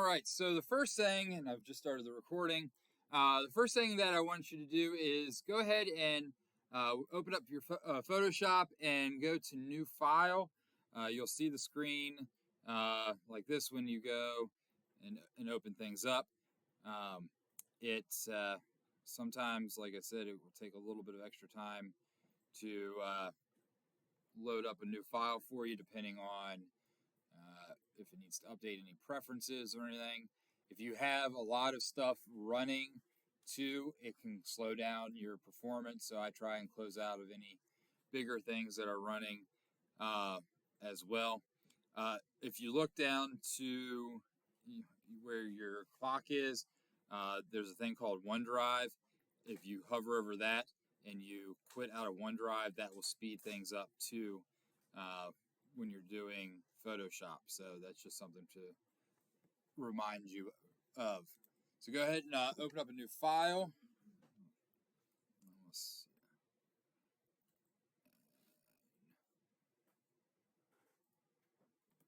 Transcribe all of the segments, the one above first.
right, so the first thing, and I've just started the recording, the first thing that I want you to do is go ahead and open up your Photoshop and go to New File. You'll see the screen like this when you go and open things up. It's sometimes, like I said, it will take a little bit of extra time to load up a new file for you, depending on if it needs to update any preferences or anything. If you have a lot of stuff running too, it can slow down your performance. So I try and close out of any bigger things that are running as well. If you look down to where your clock is, there's a thing called OneDrive. If you hover over that and you quit out of OneDrive, that will speed things up too when you're doing Photoshop. So that's just something to remind you of. So go ahead and open up a new file. Let's see.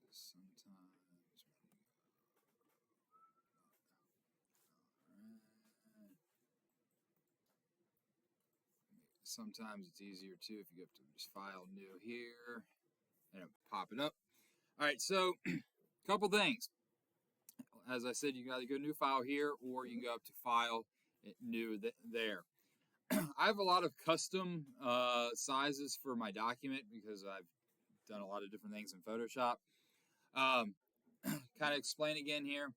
Sometimes. Right. Sometimes it's easier too if you go to just File, New here, and it'll pop it up. All right, so a couple things. As I said, you can either go New File here, or you can go up to File, New there. I have a lot of custom sizes for my document because I've done a lot of different things in Photoshop. Kind of explain again here.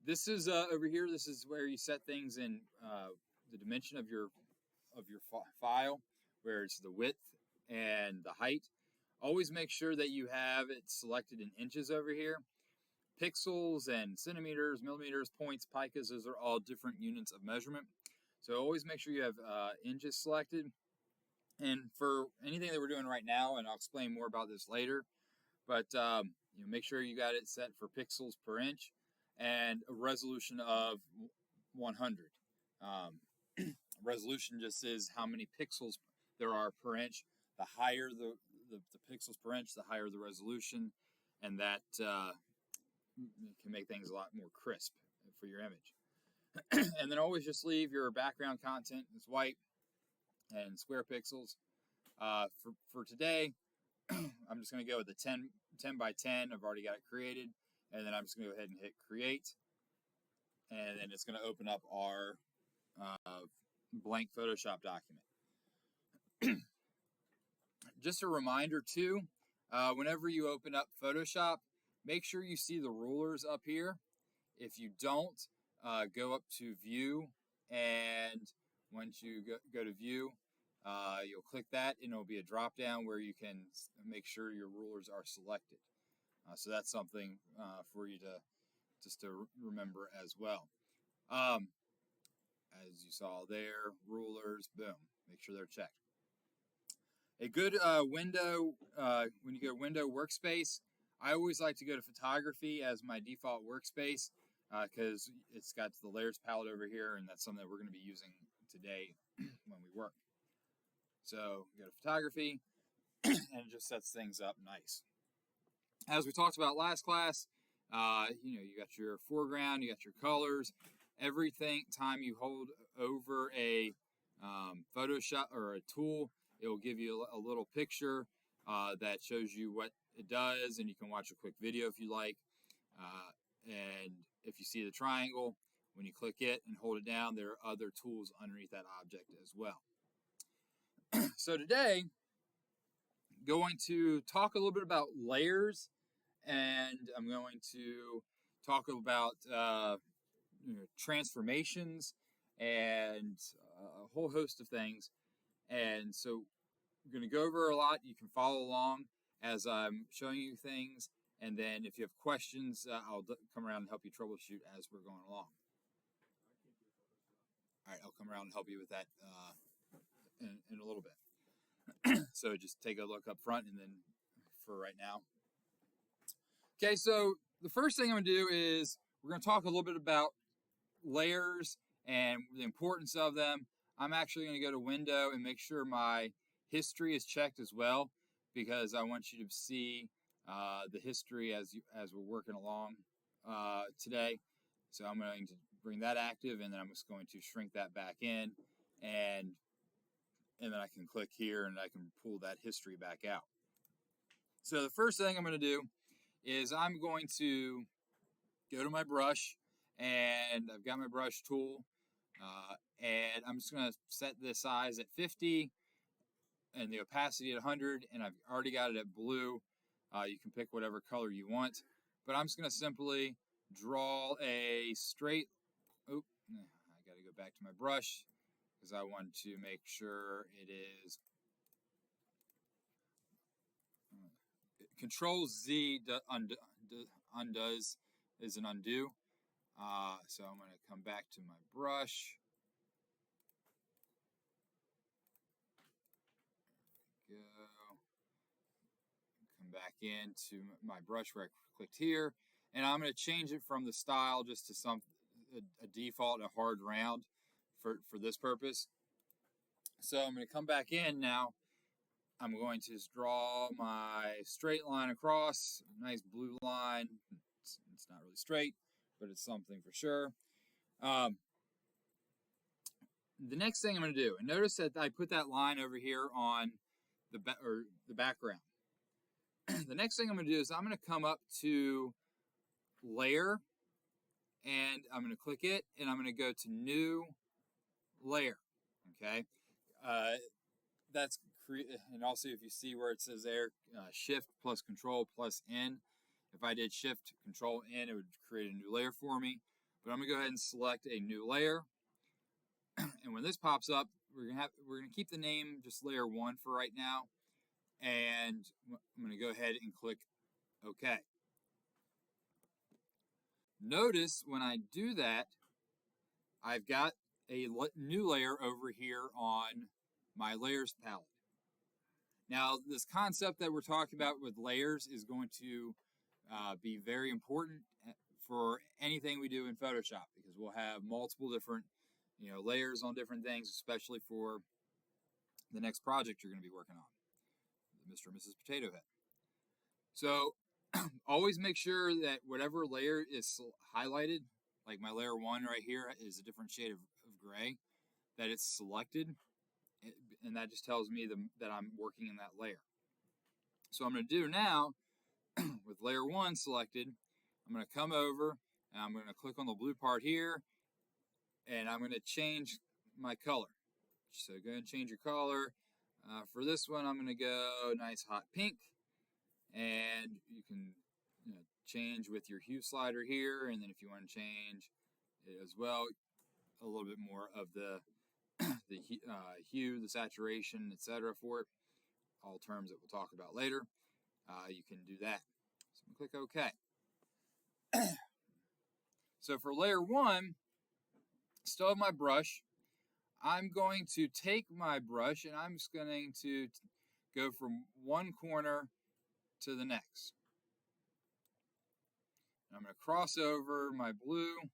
This is over here. This is where you set things in the dimension of your file, where it's the width and the height. Always make sure that you have it selected in inches over here. Pixels and centimeters, millimeters, points, picas, those are all different units of measurement. So always make sure you have inches selected. And for anything that we're doing right now, and I'll explain more about this later, but make sure you got it set for pixels per inch and a resolution of 100. Resolution just is how many pixels there are per inch. The higher the pixels per inch, the higher the resolution, and that can make things a lot more crisp for your image. And then always just leave your background content as white and square pixels. For today, I'm just going to go with the 10 by 10. I've already got it created. And then I'm just going to go ahead and hit create. And then it's going to open up our blank Photoshop document. Just a reminder too, whenever you open up Photoshop, make sure you see the rulers up here. If you don't, go up to View, and once you go to View, you'll click that, and it'll be a drop down where you can make sure your rulers are selected. So that's something for you to remember as well. As you saw there, rulers, boom, make sure they're checked. A good window, when you go Window Workspace, I always like to go to Photography as my default workspace because it's got the layers palette over here, and that's something that we're going to be using today when we work. So you go to Photography, and it just sets things up nice. As we talked about last class, you got your foreground, you got your colors. Everything time you hold over a Photoshop or a tool, it will give you a little picture that shows you what it does, and you can watch a quick video if you like. And if you see the triangle, when you click it and hold it down, there are other tools underneath that object as well. So today, going to talk a little bit about layers, and I'm going to talk about transformations and a whole host of things. And so we're going to go over a lot. You can follow along as I'm showing you things. And then if you have questions, I'll come around and help you troubleshoot as we're going along. All right, I'll come around and help you with that in a little bit. So just take a look up front and then for right now. Okay, so the first thing I'm going to do is we're going to talk a little bit about layers and the importance of them. I'm actually going to go to Window and make sure my history is checked as well, because I want you to see the history as we're working along today. So I'm going to bring that active, and then I'm just going to shrink that back in, and then I can click here and I can pull that history back out. So the first thing I'm going to do is I'm going to go to my brush, and I've got my brush tool, and I'm just going to set the size at 50 and the opacity at 100, and I've already got it at blue. You can pick whatever color you want, but I'm just going to simply draw a straight, I got to go back to my brush because I want to make sure it is Control Z undoes is an undo. So I'm going to come back to my brush. Go. Come back into my brush where I clicked here, and I'm going to change it from the style just to a default, a hard round for this purpose. So I'm going to come back in now. I'm going to just draw my straight line across, nice blue line. It's not really straight, but it's something for sure. The next thing I'm going to do, and notice that I put that line over here on the background. The next thing I'm going to do is I'm going to come up to Layer, and I'm going to click it, and I'm going to go to New Layer. Okay, and also if you see where it says there, Shift plus Control plus N. If I did Shift Control N, it would create a new layer for me. But I'm going to go ahead and select a new layer. And when this pops up, we're going to keep the name just Layer 1 for right now. And I'm going to go ahead and click OK. Notice when I do that, I've got a new layer over here on my layers palette. Now, this concept that we're talking about with layers is going to be very important for anything we do in Photoshop, because we'll have multiple different layers on different things, especially for the next project you're going to be working on, Mr. and Mrs. Potato Head. So always make sure that whatever layer is highlighted, like my layer 1 right here is a different shade of gray, that it's selected, and that just tells me that I'm working in that layer. So I'm going to do now, with layer 1 selected, I'm going to come over, and I'm going to click on the blue part here, and I'm going to change my color. So go ahead and change your color. For this one, I'm going to go nice hot pink, and you can change with your hue slider here, and then if you want to change it as well, a little bit more of the hue, the saturation, etc. for it, all terms that we'll talk about later. You can do that. So I'm going to click OK. So for layer 1, still have my brush. I'm going to take my brush and I'm just going to go from one corner to the next. And I'm going to cross over my blue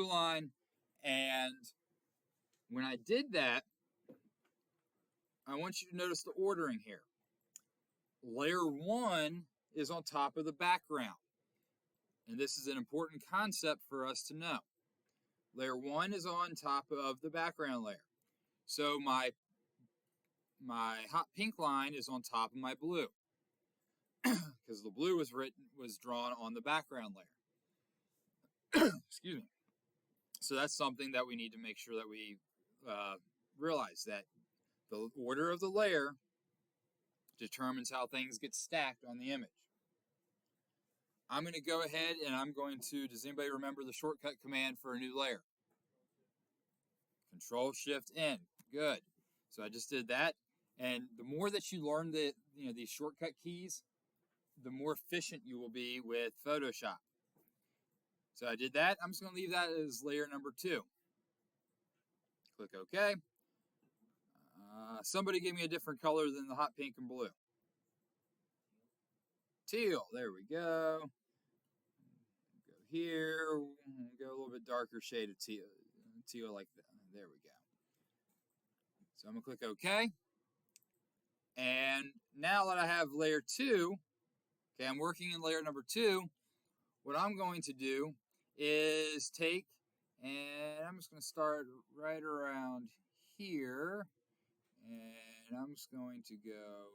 line, and when I did that, I want you to notice the ordering here. Layer 1 is on top of the background, and this is an important concept for us to know. Layer 1 is on top of the background layer. So my hot pink line is on top of my blue, because the blue was drawn on the background layer. Excuse me. So that's something that we need to make sure that we realize, that the order of the layer determines how things get stacked on the image. I'm going to go ahead and I'm going to, does anybody remember the shortcut command for a new layer? Control Shift N. Good. So I just did that. And the more that you learn these shortcut keys, the more efficient you will be with Photoshop. So I did that. I'm just going to leave that as layer number 2. Click OK. Somebody gave me a different color than the hot pink and blue. Teal. There we go. Go here. Go a little bit darker shade of teal. Teal like that. There we go. So I'm going to click OK. And now that I have layer 2, okay, I'm working in layer number 2. what I'm going to do is take, and I'm just going to start right around here, and I'm just going to go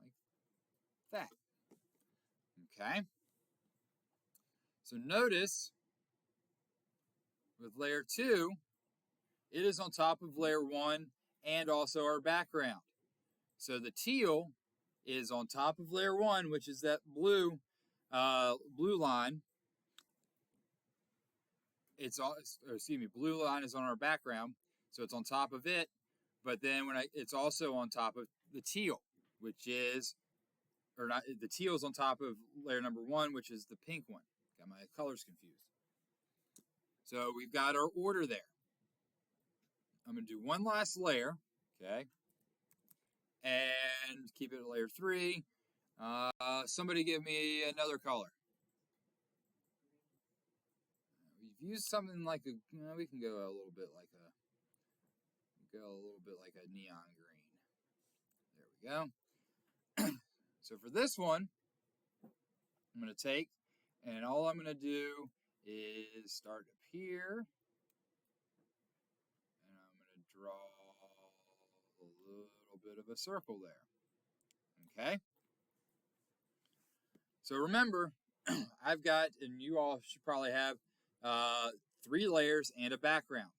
like that. Okay. So notice with layer 2, it is on top of layer 1 and also our background. So the teal is on top of layer 1, which is that blue line. Blue line is on our background, so it's on top of it. But then it's also on top of the teal, which is, or not, the teal is on top of layer number 1, which is the pink one. Got my colors confused. So we've got our order there. I'm going to do one last layer, okay, and keep it at layer 3. Somebody give me another color. We've used something like we can go a little bit like a neon green. There we go. So for this one, I'm going to take, and all I'm going to do is start up here, and I'm going to draw a little bit of a circle there. Okay? So remember, I've got, and you all should probably have, 3 layers and a background.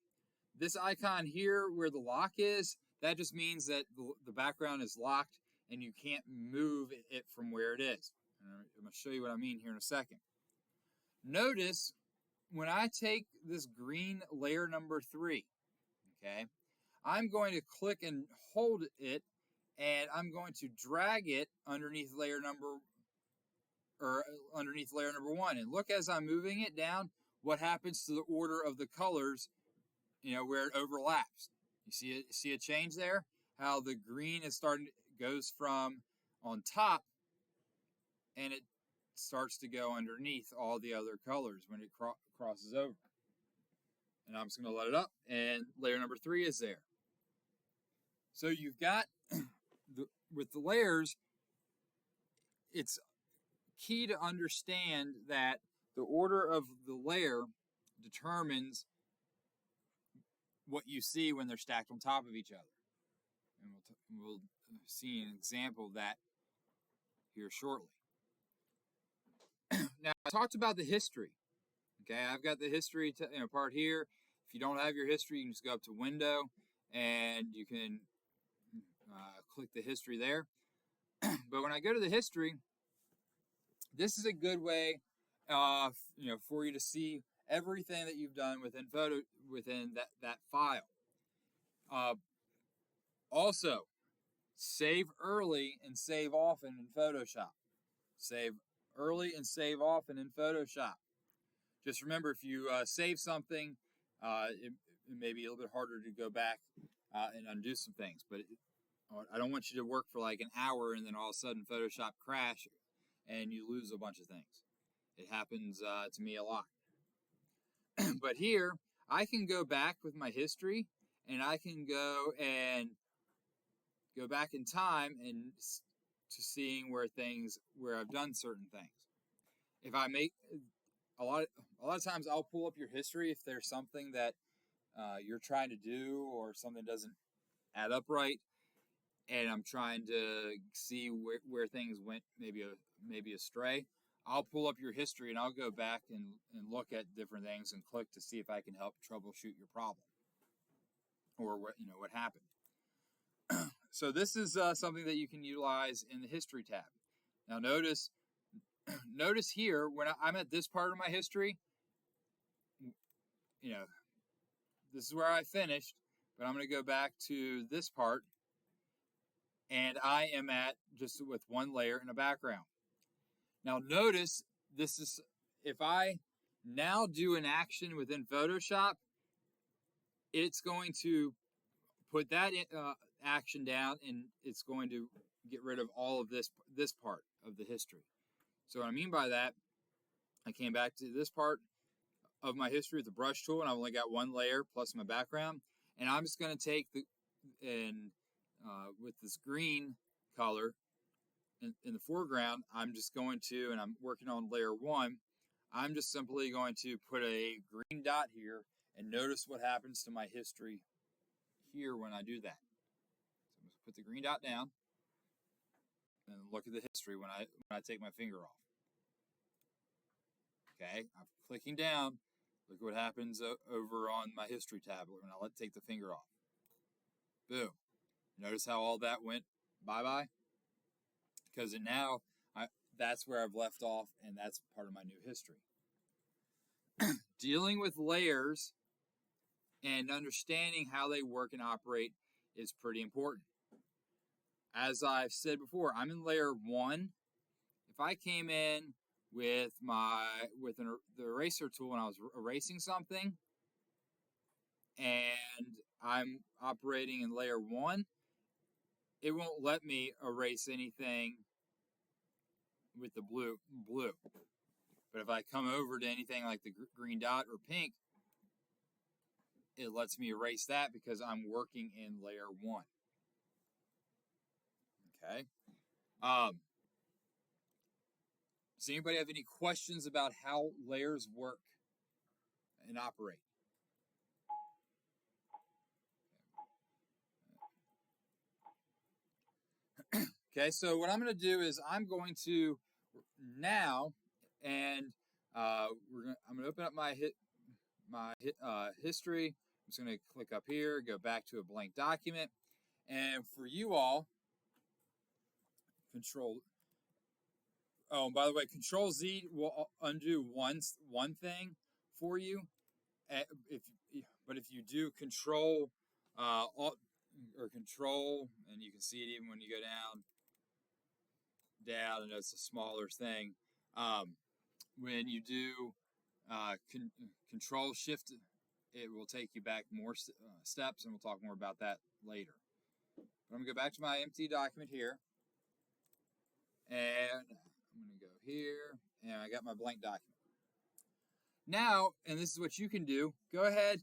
This icon here where the lock is, that just means that the background is locked and you can't move it from where it is. I'm going to show you what I mean here in a second. Notice when I take this green layer number 3, okay, I'm going to click and hold it, and I'm going to drag it underneath layer number 1. And look, as I'm moving it down, what happens to the order of the colors, where it overlaps. You see a change there? How the green goes from on top, and it starts to go underneath all the other colors when it crosses over. And I'm just going to let it up, and layer number 3 is there. So you've got, with the layers, it's key to understand that the order of the layer determines what you see when they're stacked on top of each other. And we'll see an example of that here shortly. Now, I talked about the history. Okay, I've got the history part here. If you don't have your history, you can just go up to Window, and you can click the history there. But when I go to the history, this is a good way, for you to see everything that you've done within that file. Also, save early and save often in Photoshop. Save early and save often in Photoshop. Just remember, if you save something, it may be a little bit harder to go back and undo some things. But I don't want you to work for like an hour and then all of a sudden Photoshop crash and you lose a bunch of things. It happens to me a lot. But here, I can go back with my history, and I can go back in time and to seeing where I've done certain things. If I make a lot of times, I'll pull up your history if there's something that you're trying to do or something doesn't add up right, and I'm trying to see where things went maybe astray. I'll pull up your history and I'll go back and look at different things and click to see if I can help troubleshoot your problem or what happened. So this is something that you can utilize in the history tab. Now notice here when I'm at this part of my history, this is where I finished, but I'm going to go back to this part, and I am at just with one layer and a background. Now notice if I now do an action within Photoshop, it's going to put that action down, and it's going to get rid of all of this part of the history. So what I mean by that, I came back to this part of my history with the brush tool, and I've only got one layer plus my background, and I'm just going to take with this green color, in the foreground, I'm just going to, and I'm working on layer 1, I'm just simply going to put a green dot here and notice what happens to my history here when I do that. So I'm going to put the green dot down and look at the history when I take my finger off. Okay, I'm clicking down. Look what happens over on my history tablet when I take the finger off. Boom. Notice how all that went bye-bye? Because now that's where I've left off, and that's part of my new history. Dealing with layers and understanding how they work and operate is pretty important. As I've said before, I'm in layer 1. If I came in with the eraser tool and I was erasing something, and I'm operating in layer 1, it won't let me erase anything with the blue. But if I come over to anything like the green dot or pink, it lets me erase that because I'm working in layer 1. Okay. Does anybody have any questions about how layers work and operate? Okay, so what I'm going to do is I'm going to now, and I'm going to open up my history. I'm just going to click up here, go back to a blank document, and for you all, Control. Oh, and by the way, Control Z will undo one thing for you. But if you do Control Alt or Control, and you can see it even when you go down, and it's a smaller thing. When you do Control Shift, it will take you back more steps, and we'll talk more about that later. But I'm going to go back to my empty document here, and I'm going to go here, and I got my blank document. Now, and this is what you can do, go ahead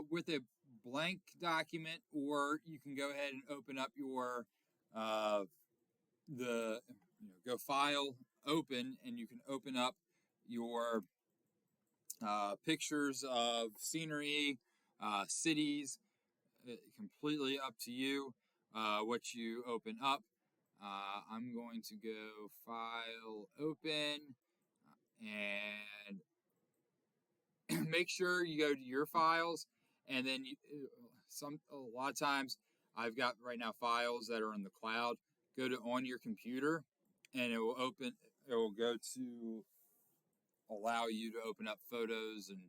with a blank document, or you can go ahead and open up your go File, Open, and you can open up your pictures of scenery, cities. Completely up to you what you open up. I'm going to go File, Open, and make sure you go to your files, and then a lot of times I've got right now files that are in the cloud. Go to on your computer, and it will open. It will go to allow you to open up photos and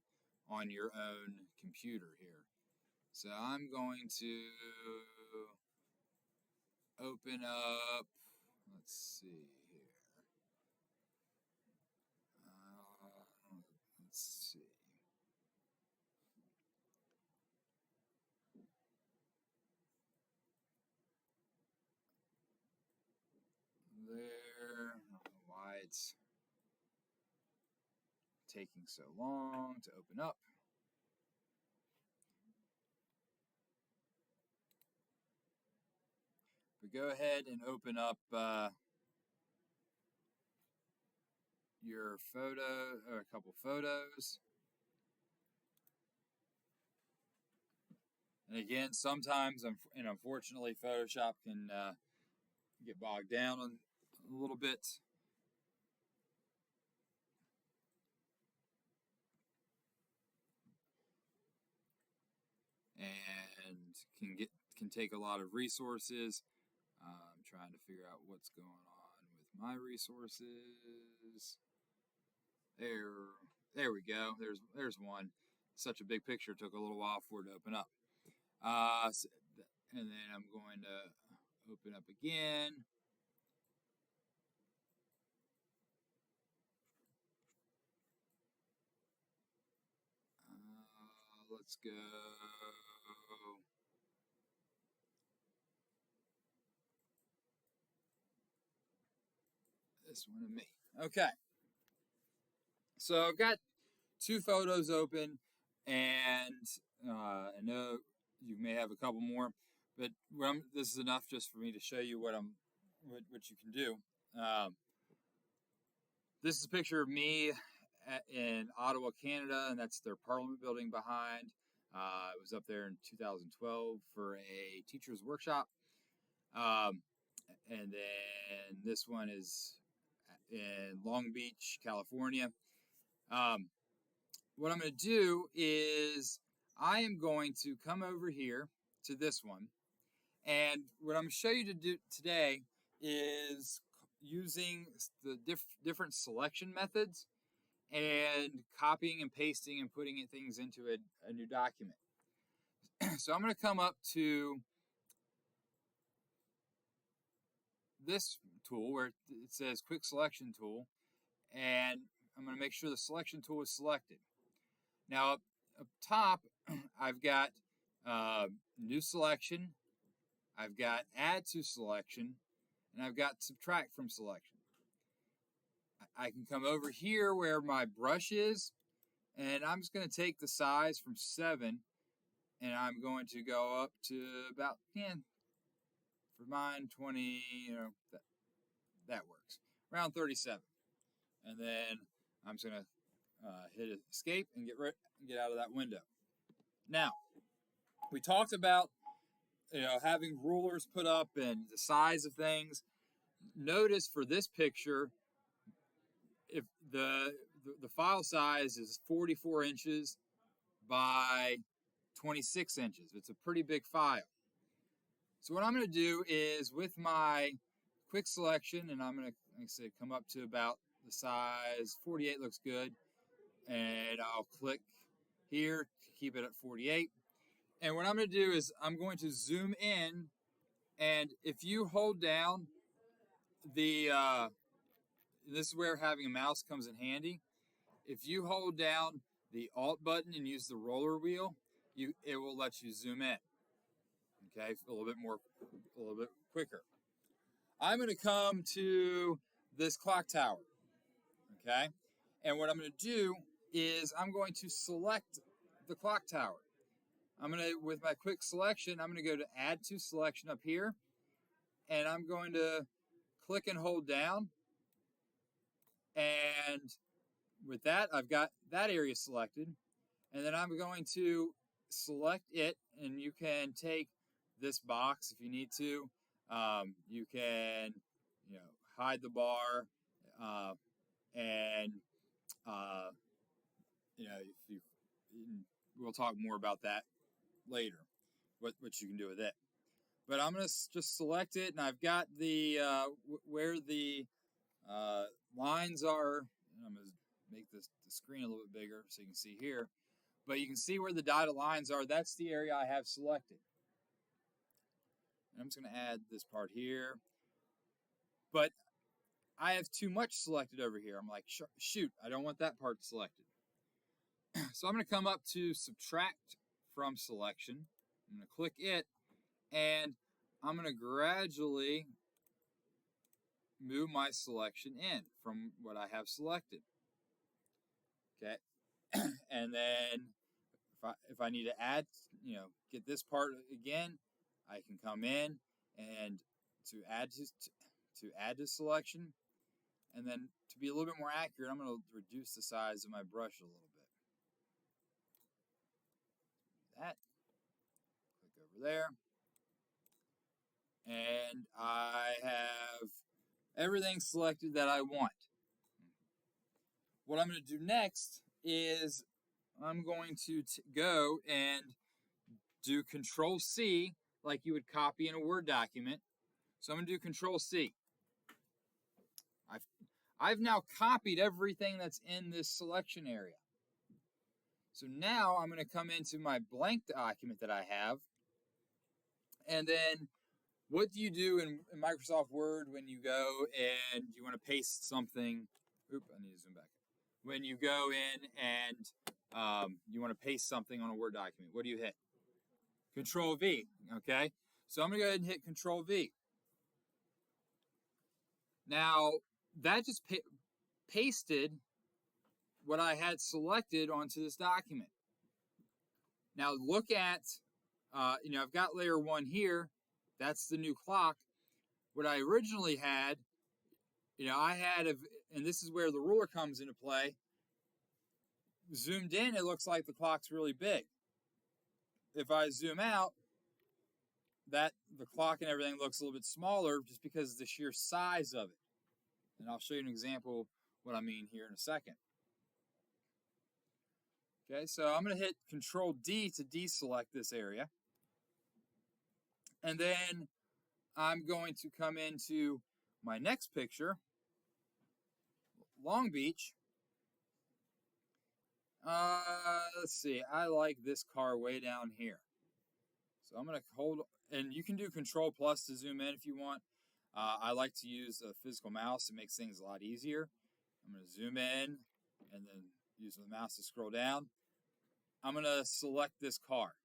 on your own computer here. So I'm going to open up. Let's see here. Let's see. There. I don't know why it's taking so long to open up. But go ahead and open up your photo, or a couple photos. And again, sometimes, and unfortunately, Photoshop can get bogged down a little bit. And can take a lot of resources. I'm trying to figure out what's going on with my resources. There we go. There's one. Such a big picture, took a little while for it to open up. And then I'm going to open up again. Let's go. This one of me. Okay. So I've got 2 photos open, and I know you may have a couple more, but this is enough just for me to show you what I'm what you can do. This is a picture of me in Ottawa, Canada, and that's their Parliament building behind. I was up there in 2012 for a teacher's workshop. And then this one is in Long Beach, California. What I'm going to do is I am going to come over here to this one. And what I'm going to show you to do today is using the different selection methods and copying and pasting and putting things into a new document. So I'm going to come up to this tool where it says quick selection tool, and I'm going to make sure the selection tool is selected. Now up top I've got new selection, I've got add to selection, and I've got subtract from selection. I can come over here where my brush is, and I'm just going to take the size from 7, and I'm going to go up to about 10. For mine, 20, that works. Around 37. And then I'm just going to hit escape and get out of that window. Now, we talked about having rulers put up and the size of things. Notice for this picture, if the file size is 44 inches by 26 inches. It's a pretty big file. So what I'm going to do is with my quick selection, and I'm going to, like I said, come up to about the size 48 looks good, and I'll click here to keep it at 48. And what I'm going to do is I'm going to zoom in, and if you hold down the this is where having a mouse comes in handy. If you hold down the Alt button and use the roller wheel, it will let you zoom in. Okay, a little bit quicker. I'm going to come to this clock tower. Okay, and what I'm going to do is I'm going to select the clock tower. I'm going to, with my quick selection, I'm going to go to add to selection up here, and I'm going to click and hold down. And with that, I've got that area selected. And then I'm going to select it, and you can take this box if you need to. You can, hide the bar, and we'll talk more about that later, what you can do with it. But I'm going to just select it, and I've got the where the lines are. And I'm going to make the screen a little bit bigger so you can see here. But you can see where the dotted lines are. That's the area I have selected. And I'm just going to add this part here. But I have too much selected over here. I'm like, shoot, I don't want that part selected. So I'm going to come up to subtract from selection. I'm going to click it, and I'm going to gradually move my selection in from what I have selected. Okay, and then if I need to add, get this part again, I can come in and to add to selection, and then to be a little bit more accurate, I'm going to reduce the size of my brush a little bit. That, click over there, and I have everything selected that I want. What I'm going to do next is I'm going to go and do Control C like you would copy in a Word document. So I'm going to do Control C. I've now copied everything that's in this selection area. So now I'm going to come into my blank document that I have. And then what do you do in Microsoft Word when you go and you want to paste something? Oop, I need to zoom back. When you go in and you want to paste something on a Word document, what do you hit? Control V, okay? So I'm going to go ahead and hit Control V. Now, that just pasted what I had selected onto this document. Now, look at, I've got layer 1 here. That's the new clock. what I originally had, I had, and this is where the ruler comes into play. Zoomed in, it looks like the clock's really big. If I zoom out, the clock and everything looks a little bit smaller just because of the sheer size of it. And I'll show you an example of what I mean here in a second. Okay, so I'm going to hit Control D to deselect this area. And then I'm going to come into my next picture, Long Beach. Let's see, I like this car way down here. So I'm going to hold, and you can do Control Plus to zoom in if you want. I like to use a physical mouse. It makes things a lot easier. I'm going to zoom in and then use the mouse to scroll down. I'm going to select this car.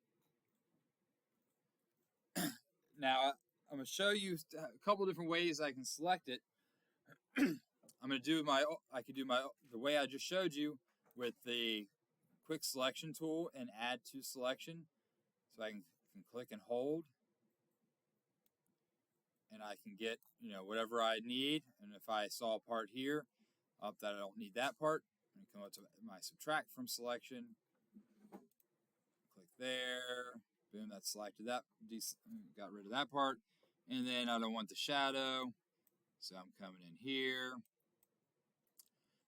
Now, I'm going to show you a couple different ways I can select it. I'm going to do the way I just showed you with the quick selection tool and add to selection. So I can click and hold. And I can get, whatever I need. And if I saw a part here, up that I don't need that part, I'm going to come up to my subtract from selection. Click there. Boom, that selected that. Got rid of that part. And then I don't want the shadow. So I'm coming in here.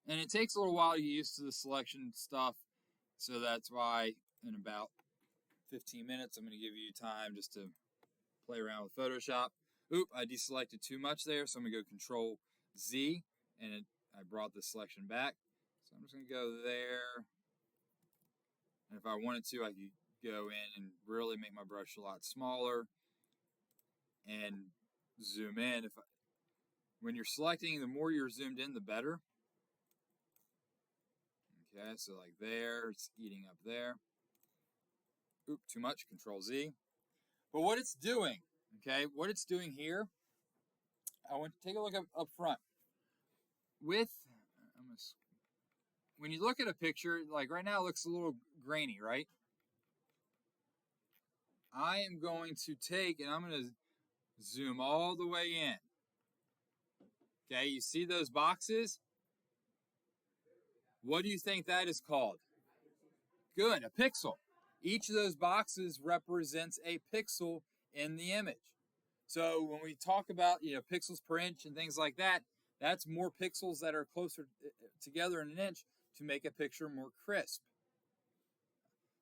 And it takes a little while to get used to the selection stuff. So that's why in about 15 minutes, I'm going to give you time just to play around with Photoshop. Oop, I deselected too much there, so I'm going to go Control Z, and I brought the selection back. So I'm just going to go there. And if I wanted to, I could go in and really make my brush a lot smaller and zoom in. When you're selecting, the more you're zoomed in, the better. Okay, so like there, it's eating up there. Oop, too much, Control Z. But what it's doing, what it's doing here, I want to take a look up front. When you look at a picture, like right now it looks a little grainy, right? I am going to take and I'm going to zoom all the way in. Okay, you see those boxes? What do you think that is called? Good, a pixel. Each of those boxes represents a pixel in the image. So when we talk about pixels per inch and things like that, that's more pixels that are closer together in an inch to make a picture more crisp.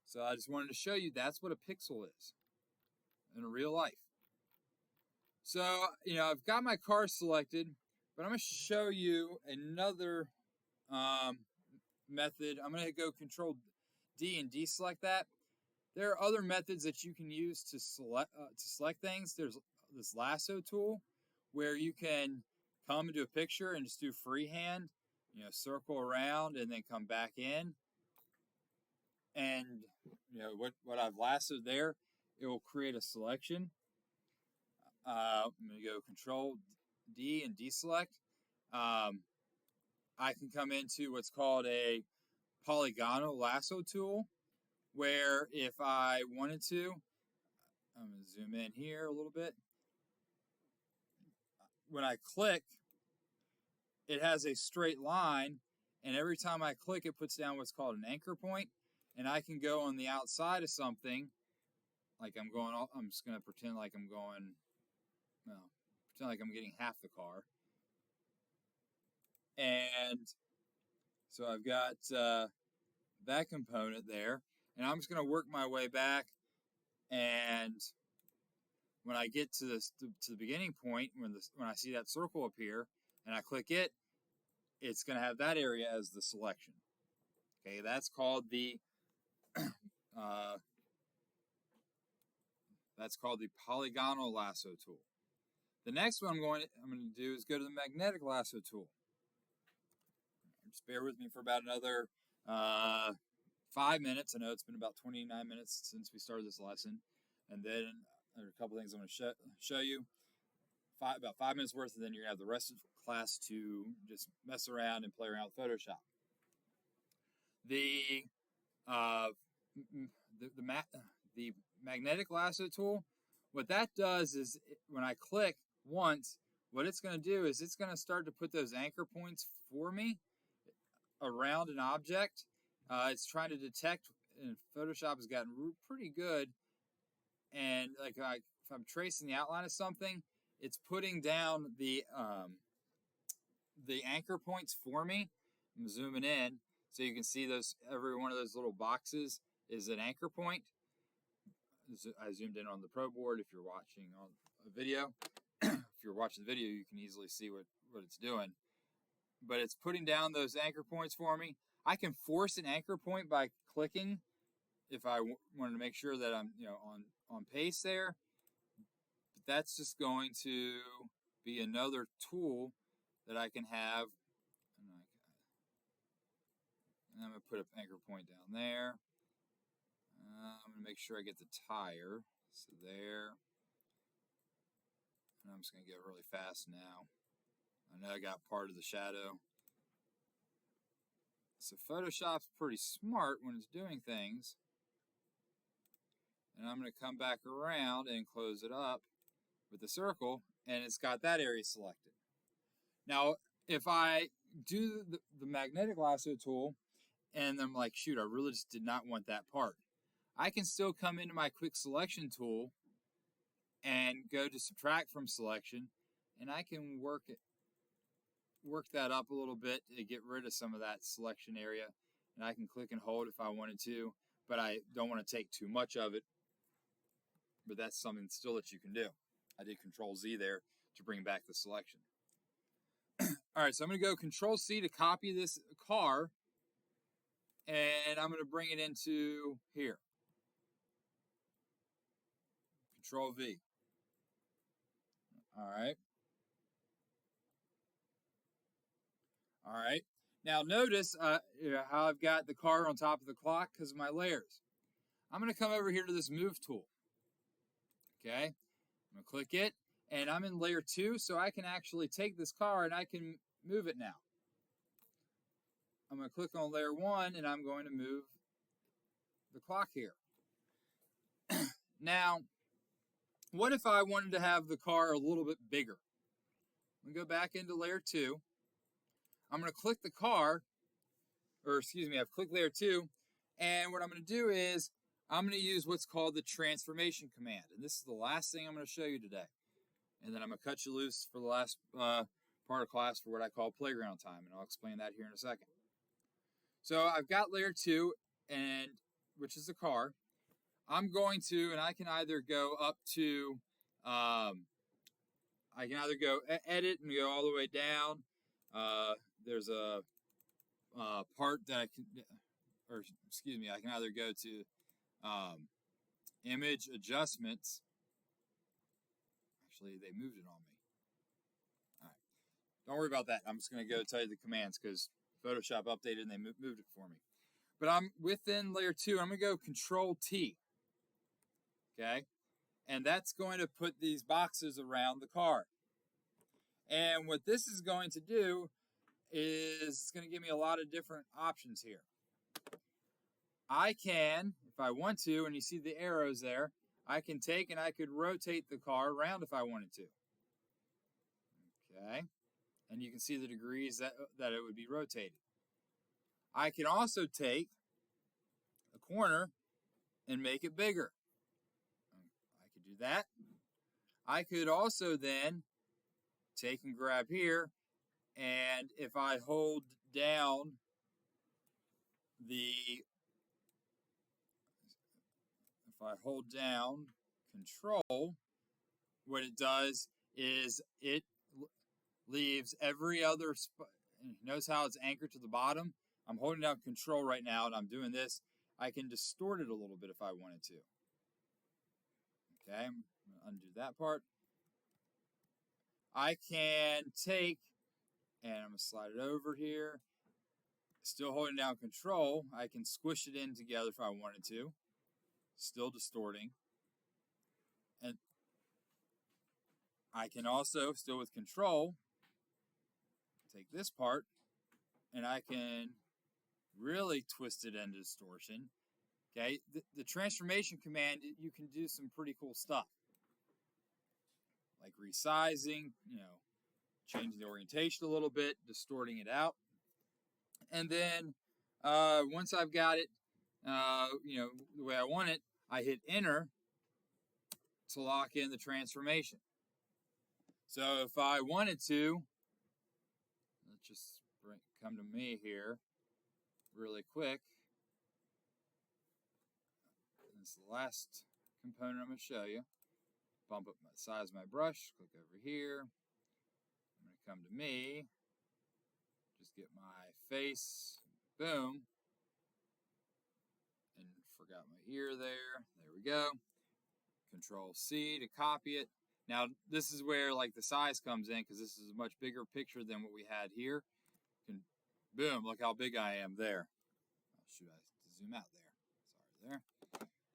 So I just wanted to show you that's what a pixel is in real life. So, I've got my car selected, but I'm going to show you another method. I'm going to go Control D and deselect that. There are other methods that you can use to select things. There's this lasso tool where you can come into a picture and just do freehand, circle around and then come back in. And what I've lassoed there, it will create a selection. I'm going to go Control D and deselect. I can come into what's called a polygonal lasso tool, where if I wanted to, I'm going to zoom in here a little bit. When I click, it has a straight line, and every time I click, it puts down what's called an anchor point, and I can go on the outside of something, like I'm just going to pretend like I'm getting half the car. And so I've got that component there, and I'm just going to work my way back, and when I get to the beginning point, when I see that circle appear, and I click it, it's going to have that area as the selection. Okay, that's called the polygonal lasso tool. The next one I'm going to do is go to the magnetic lasso tool. Just bear with me for about another 5 minutes. I know it's been about 29 minutes since we started this lesson, and then there are a couple things I'm going to show you. About 5 minutes worth, and then you're going to have the rest of the class to just mess around and play around with Photoshop. The magnetic lasso tool, what that does is when I click once, what it's going to do is it's going to start to put those anchor points for me around an object. It's trying to detect, and Photoshop has gotten pretty good. And like if I'm tracing the outline of something, it's putting down the anchor points for me. I'm zooming in so you can see those. Every one of those little boxes is an anchor point. I zoomed in on the Pro board. If you're watching on a video, if you're watching the video, you can easily see what it's doing. But it's putting down those anchor points for me. I can force an anchor point by clicking if I wanted to make sure that I'm on pace there. But that's just going to be another tool that I can have. And I'm going to put an anchor point down there. I'm going to make sure I get the tire. So there. And I'm just going to get really fast now. I know I got part of the shadow. So Photoshop's pretty smart when it's doing things. And I'm going to come back around and close it up with the circle, and it's got that area selected. Now, if I do the magnetic lasso tool, and I'm like, shoot, I really just did not want that part, I can still come into my quick selection tool and go to subtract from selection, and I can work that up a little bit to get rid of some of that selection area, and I can click and hold if I wanted to, but I don't want to take too much of it. But that's something still that you can do. I did Control Z there to bring back the selection. All right, so I'm going to go Control C to copy this car, and I'm going to bring it into here. Control V. All right. All right. Now notice how I've got the car on top of the clock because of my layers. I'm going to come over here to this Move tool. Okay. I'm going to click it, and I'm in layer 2, so I can actually take this car and I can move it now. I'm going to click on layer 1, and I'm going to move the clock here. Now, what if I wanted to have the car a little bit bigger? I'm going to go back into layer 2. I'm going to click the car, or excuse me, I've clicked layer 2, and what I'm going to do is I'm going to use what's called the transformation command, and this is the last thing I'm going to show you today. And then I'm going to cut you loose for the last part of class for what I call playground time, and I'll explain that here in a second. So I've got layer 2, and which is the car. I'm going to, and I can either go up to, I can either go edit and go all the way down. There's a part that I can, or excuse me, I can either go to image adjustments. Actually, they moved it on me. All right. Don't worry about that. I'm just going to go tell you the commands because Photoshop updated and they moved it for me. But I'm within layer 2. I'm going to go Control T. Okay? And that's going to put these boxes around the car. And what this is going to do is it's going to give me a lot of different options here. I can, if I want to, and you see the arrows there, I can take and I could rotate the car around if I wanted to. Okay? And you can see the degrees that it would be rotated. I can also take a corner and make it bigger. I could do that. I could also then take and grab here, and if I hold down Control, what it does is it leaves every other spot. Notice how it's anchored to the bottom? I'm holding down Control right now, and I'm doing this. I can distort it a little bit if I wanted to. Okay, I'm going to undo that part. I can take, and I'm going to slide it over here. Still holding down Control. I can squish it in together if I wanted to. Still distorting. And I can also, still with Control, take this part, and I can really twist it into distortion. Okay, the transformation command, you can do some pretty cool stuff. Like resizing, changing the orientation a little bit, distorting it out. And then once I've got it, the way I want it, I hit enter to lock in the transformation. So if I wanted to, let's just come to me here really quick. This is the last component I'm going to show you. Bump up the size of my brush, click over here. I'm going to come to me, just get my face, boom, and forgot my ear there. There we go. Control C to copy it. Now this is where like the size comes in, because this is a much bigger picture than what we had here. Boom, look how big I am there. Oh, shoot, I have to zoom out there. Sorry there.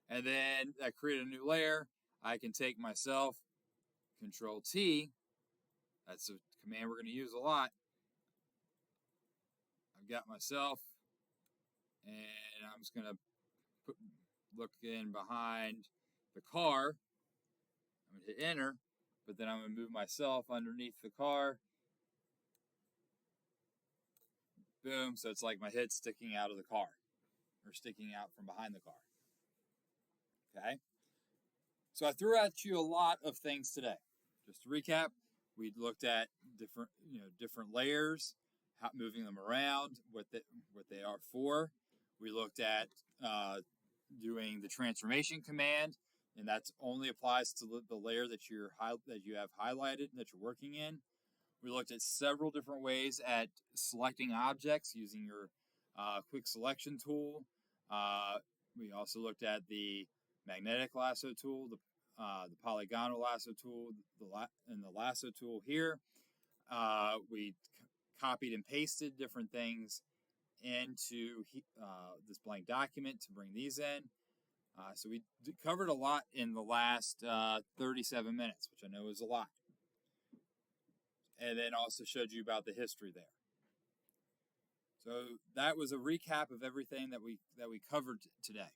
And then I create a new layer. I can take myself, Control T. That's a command we're going to use a lot. I've got myself, and I'm just going to look in behind the car. I'm going to hit enter, but then I'm going to move myself underneath the car. Boom, so it's like my head sticking out of the car, or sticking out from behind the car. Okay? So I threw at you a lot of things today. Just to recap, we looked at different layers, how moving them around, what they are for. We looked at doing the transformation command, and that only applies to the layer that you have highlighted and that you're working in. We looked at several different ways at selecting objects using your quick selection tool. We also looked at the magnetic lasso tool, the polygonal lasso tool, and the lasso tool here. We copied and pasted different things into this blank document to bring these in. So we covered a lot in the last 37 minutes, which I know is a lot. And then also showed you about the history there. So that was a recap of everything that we covered today.